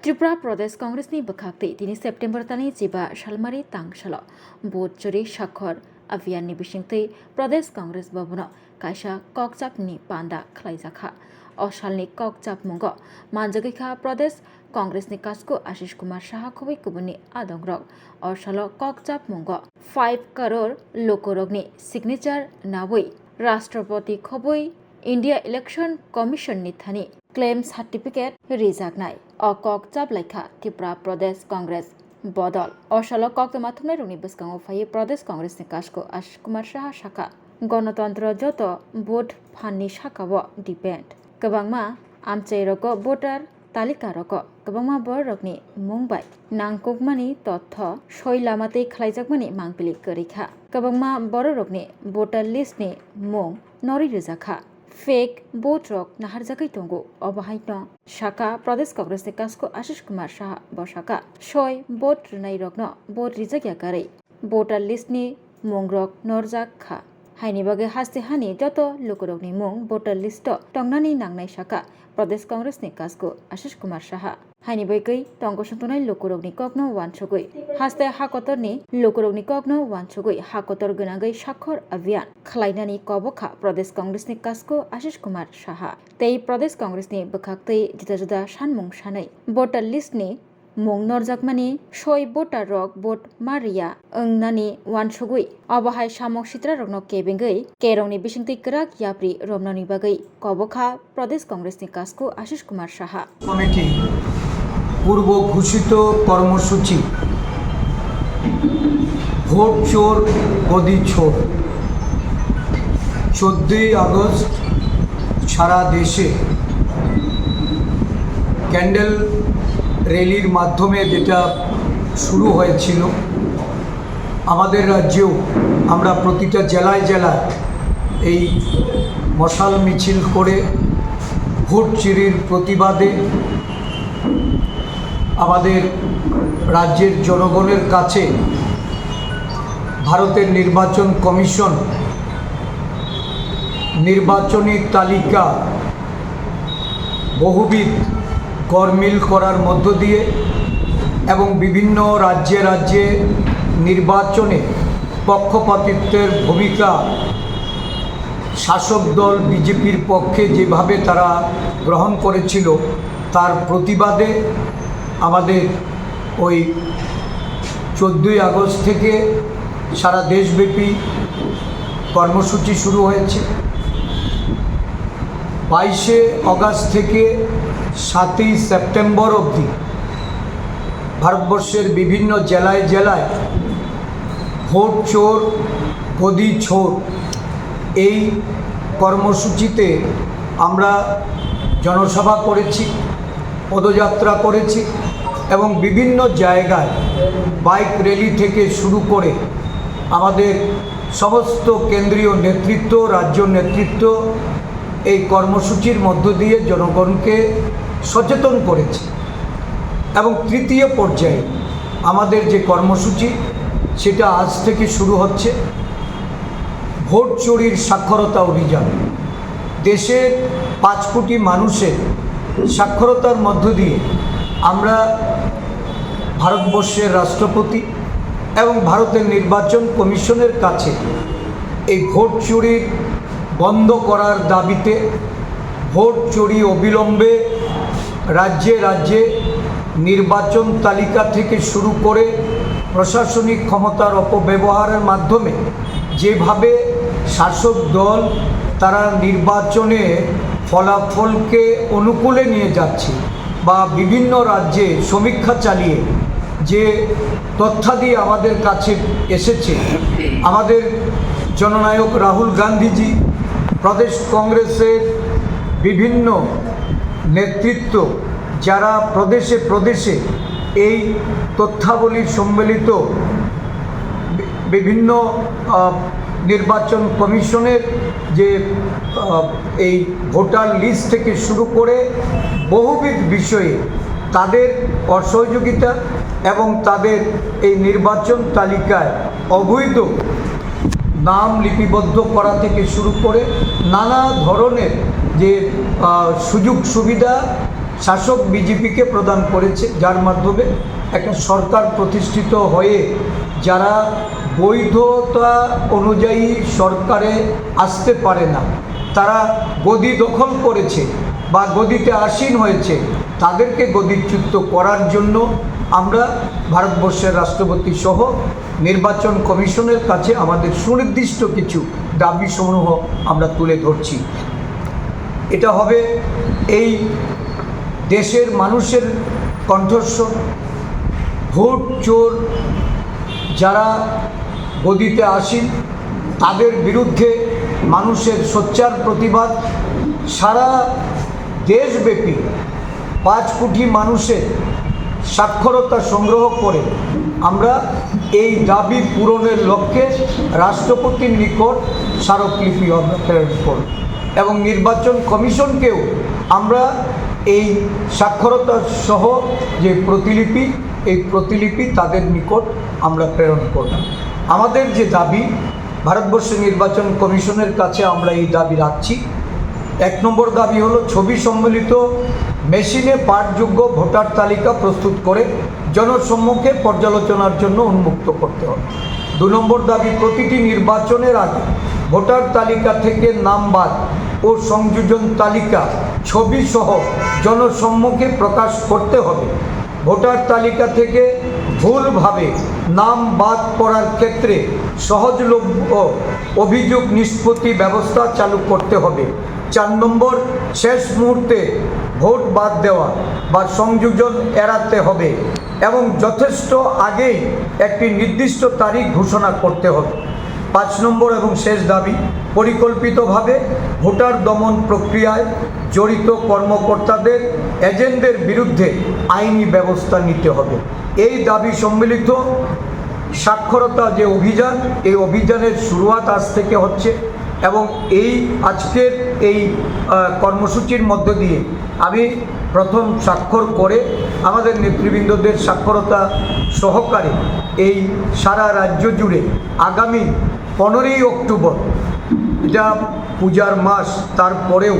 त्रिपुरा प्रदेश कांग्रेसनि बखाक्ति दिनै सेप्टेम्बर दाननि 15 सालमारि तांसालाव भट चोरी साखर अभियाननि बिसिंथै प्रदेश कांग्रेस भवनाव कायसा ककजापनि पान्दा खालायजाखा अ सालनि ककजाप मुंग मानजागैखा प्रदेश कांग्रेसनि कास्को आशिष कुमार साहा खुबै गुबुननि आदंग्रग अ सालाव ककजाप मुंग 5 करोड़ लोकरगनि सिगनेचार नावै राष्ट्रपति खबै इंडिया इलेक्शन कमिशन नि थानी क्लेम सर्टिफिकेट रिजागनाय अ ककजाप लाइखा त्रिपुरा प्रदेश कांग्रेस बदल अशालो कक माथुमनाय रंनि बसकांगो फायै प्रदेश कांग्रेस नि कास्को आशिष कुमार साहा शाखा गणतंत्र जत भोट फाननि शाखाव डिपेंड गोबांमा आमचाइरको भोटार तालिका रक गोबांमा बररकनि मुंबाइ नांकुकमानि तथ्य सय लामातै खालायजाकमानि मांपिलि करिखा गोबांमा बररकनि भोटार लिस्टनि मुं नरि रोजाखा फेक भोट रक नाहारजाकै दंगो अबाहायनो शाखा प्रदेश कांग्रेसनि कास्को आशिष कुमार साहा बशाखा सय भोट रुनाय रकनो भोट रिजागिया गारै भोटार लिस्टनि मुं रक नरजाखा हाइनि बागै हास्ते हानि जत लोकरकनि मुं भोटार लिस्ट टंगनानि नांनाय शाखा प्रदेश कांग्रेसनि कास्को आशिष कुमार साहा हाइनि बागै टंग संतनाय लोकरकनि ककनो वानसगै हास्ते हाकतरनि लोकरकनि ककनो वानसगै हाकतर गोनांगै साखर अभियान खालायनानि कबखा प्रदेश कांग्रेसनि कास्को आशिष कुमार साहा तै प्रदेश कांग्रेसनि बखाक्तै जुदा जुदा सानमुं सानै भोटार लिस्टनि मुं नरजाकमानि सय भोटार रक भोट मारिया ओंनानि वानसगै अबाहाय सामक सित्रा रकनो केबेंगै केरंनि बिसिंथै गराक याप्रि रमनानि बागै कबखा प्रदेश कांग्रेसनि कास्को आशिष कुमार साहा कमिटी पूर्व घोषित कर्मसूची भोट चोर गदी छोर 14 আগস্ট সারা দেশে ক্যান্ডেল র্যালির মাধ্যমে যেটা শুরু হয়েছিল আমাদের রাজ্যেও আমরা প্রতিটা জেলায় জেলায় এই মশাল মিছিল করে ভোট চুরির প্রতিবাদে আমাদের রাজ্যের জনগণের কাছে ভারতের নির্বাচন কমিশন নির্বাচনী তালিকা বহুবিধ গরমিল করার মধ্য দিয়ে এবং বিভিন্ন রাজ্যে রাজ্যে নির্বাচনে পক্ষপাতিত্বের ভূমিকা শাসক দল বিজেপির পক্ষে যেভাবে তারা গ্রহণ করেছিল তার প্রতিবাদে আমাদের ওই 14 আগস্ট থেকে সারা দেশব্যাপী কর্মসূচি শুরু হয়েছে 22 আগস্ট থেকে 7 সেপ্টেম্বর অবধি ভারতবর্ষের বিভিন্ন জেলায় জেলায় ভোট চোর গদি ছোর এই কর্মসূচিতে আমরা জনসভা করেছি পদযাত্রা করেছি এবং বিভিন্ন জায়গায় বাইক র্যালি থেকে শুরু করে আমাদের সমস্ত কেন্দ্রীয় নেতৃত্ব রাজ্য নেতৃত্ব এই কর্মসূচির মধ্য দিয়ে জনগণকে সচেতন করেছে এবং তৃতীয় পর্যায়ে আমাদের যে কর্মসূচি সেটা আজ থেকে শুরু হচ্ছে ভোট চুরির সাক্ষরতা অভিযান দেশের 5 কোটি মানুষের সাক্ষরতার মধ্য দিয়ে আমরা ভারতবর্ষের রাষ্ট্রপতি এবং ভারতের নির্বাচন কমিশনের কাছে এই ভোট চুরির বন্ধ করার দাবিতে ভোট চুরি অবিলম্বে রাজ্যে রাজ্যে নির্বাচন তালিকা থেকে শুরু করে প্রশাসনিক ক্ষমতার অপব্যবহারের মাধ্যমে যেভাবে শাসক দল তারা নির্বাচনে ফলাফলকে অনুকূলে নিয়ে যাচ্ছে বা বিভিন্ন রাজ্যে সমীক্ষা চালিয়ে যে তথ্যাদি আমাদের কাছে এসেছে আমাদের জননায়ক রাহুল গান্ধীজি প্রদেশ কংগ্রেসের বিভিন্ন নেতৃত্ব যারা প্রদেশে প্রদেশে এই তথ্যাবলী সম্মিলিত বিভিন্ন নির্বাচন কমিশনের যে এই ভোটার লিস্ট থেকে শুরু করে বহুবিধ বিষয়ে তাদের অসহযোগিতা এবং তাদের এই নির্বাচন তালিকায় অবৈধ নাম লিপিবদ্ধ করা থেকে শুরু করে নানা ধরনের যে সুযোগ সুবিধা শাসক বিজেপিকে প্রদান করেছে, যার মাধ্যমে একটা সরকার প্রতিষ্ঠিত হয়ে যারা বৈধতা অনুযায়ী সরকারে আসতে পারে না, তারা গদি দখল করেছে বা গদিতে আসীন হয়েছে, তাদেরকে গদিচ্যুত করার জন্য আমরা ভারতবর্ষের রাষ্ট্রপতি সহ নির্বাচন কমিশনের কাছে আমাদের সুনির্দিষ্ট কিছু দাবিসমূহ আমরা তুলে ধরছি। এটা হবে এই দেশের মানুষের কণ্ঠস্বর। ভোট চোর যারা গদিতে আসীন তাদের বিরুদ্ধে মানুষের সোচ্চার প্রতিবাদ। সারা দেশব্যাপী 5 কোটি মানুষের সাক্ষরতা সংগ্রহ করে আমরা এই দাবি পূরণের লক্ষ্যে রাষ্ট্রপতির নিকট স্মারকলিপি আমরা প্রেরণ করব এবং নির্বাচন কমিশনকেও আমরা এই সাক্ষরতা সহ যে প্রতিলিপি তাদের নিকট আমরা প্রেরণ করব। আমাদের যে দাবি, ভারতবর্ষের নির্বাচন কমিশনের কাছে আমরা এই দাবি রাখছি। 1 নম্বর দাবি হলো ছবি সম্বলিত মেশিনে পাঠযোগ্য ভোটার তালিকা প্রস্তুত করে জনসম্মুখে পর্যালোচনার জন্য উন্মুক্ত করতে হবে। 2 নম্বর দাবি, প্রতিটি নির্বাচনের আগে ভোটার তালিকা থেকে নাম বাদ ও সংযোজন তালিকা ছবি সহ জনসম্মুখে প্রকাশ করতে হবে। ভোটার তালিকা থেকে ভুলভাবে নাম বাদ পড়ার ক্ষেত্রে সহজলভ্য অভিযোগ নিষ্পত্তি ব্যবস্থা চালু করতে হবে। 4 নম্বর, শেষ মুহূর্তে ভোট বাদ দেওয়া বা সংযোজন এড়াতে হবে এবং যথেষ্ট আগেই একটি নির্দিষ্ট তারিখ ঘোষণা করতে হবে। 5 নম্বর এবং শেষ দাবি, পরিকল্পিতভাবে ভোটার দমন প্রক্রিয়ায় জড়িত কর্মকর্তাদের এজেন্টদের বিরুদ্ধে আইনি ব্যবস্থা নিতে হবে। এই দাবি সম্মিলিত সাক্ষরতা যে অভিযান, এই অভিযানের শুরুয়াত আজ থেকে হচ্ছে এবং এই আজকের এই কর্মসূচির মধ্য দিয়ে আমি প্রথম স্বাক্ষর করে আমাদের নেতৃবৃন্দদের সাক্ষরতা সহকারে এই সারা রাজ্য জুড়ে আগামী 15ই অক্টোবর, এটা পূজার মাস, তারপরেও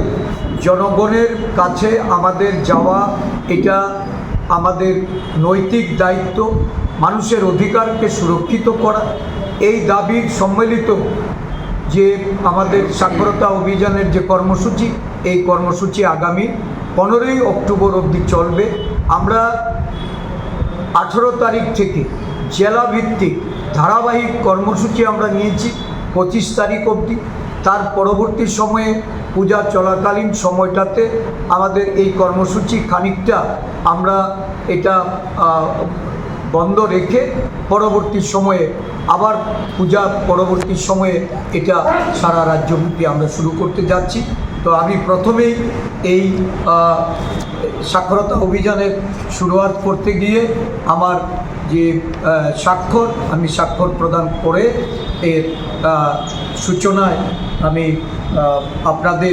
জনগণের কাছে আমাদের যাওয়া এটা আমাদের নৈতিক দায়িত্ব। মানুষের অধিকারকে সুরক্ষিত করা, এই দাবির সম্মিলিত যে আমাদের সাক্ষরতা অভিযানের যে কর্মসূচি, এই কর্মসূচি আগামী 15ই অক্টোবর অবধি চলবে। আমরা 18 তারিখ থেকে জেলাভিত্তিক ধারাবাহিক কর্মসূচি আমরা নিয়েছি 25 তারিখ অবধি। তার পরবর্তী সময়ে পূজা চলাকালীন সময়টাতে আমাদের এই কর্মসূচি খানিকটা আমরা এটা বন্ধ রেখে পরবর্তী সময়ে আবার পূজা পরবর্তী সময়ে এটা সারা রাজ্যব্যাপী আমরা শুরু করতে যাচ্ছি। তো আমি প্রথমেই এই সাক্ষরতা অভিযানের শুরুয়াত করতে গিয়ে আমার যে আমি স্বাক্ষর প্রদান করে এর সূচনায় আমি আপনাদের